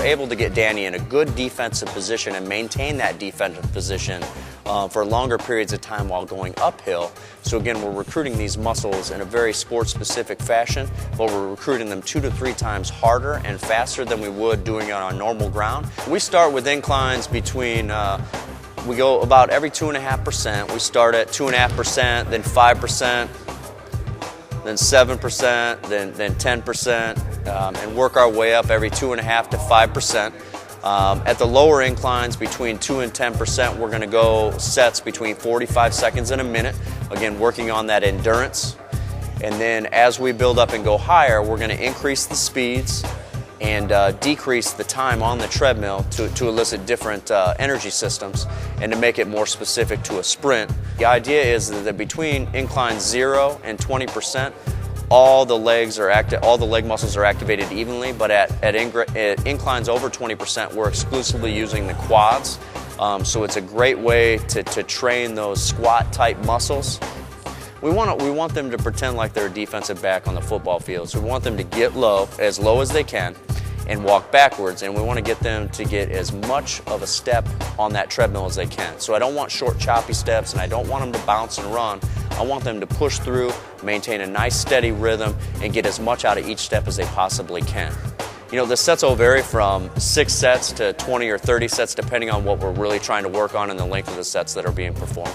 able to get Danny in a good defensive position and maintain that defensive position for longer periods of time while going uphill. So again, we're recruiting these muscles in a very sport-specific fashion, but we're recruiting them 2 to 3 times harder and faster than we would doing it on normal ground. We start with inclines between, we go about every 2.5%. We start at 2.5%, then 5%, then 7%, then 10%, and work our way up every 2.5 to 5%. At the lower inclines, between 2 and 10%, we're going to go sets between 45 seconds and a minute, again working on that endurance. And then as we build up and go higher, we're going to increase the speeds and decrease the time on the treadmill to elicit different energy systems and to make it more specific to a sprint. The idea is that between incline 0 and 20%, all the leg muscles are activated evenly, but at inclines over 20%, we're exclusively using the quads. So it's a great way to train those squat type muscles. We want them to pretend like they're a defensive back on the football field. So we want them to get low as they can, and walk backwards, and we want to get them to get as much of a step on that treadmill as they can. So I don't want short choppy steps, and I don't want them to bounce and run. I want them to push through, maintain a nice steady rhythm, and get as much out of each step as they possibly can. You know, the sets will vary from 6 sets to 20 or 30 sets depending on what we're really trying to work on and the length of the sets that are being performed.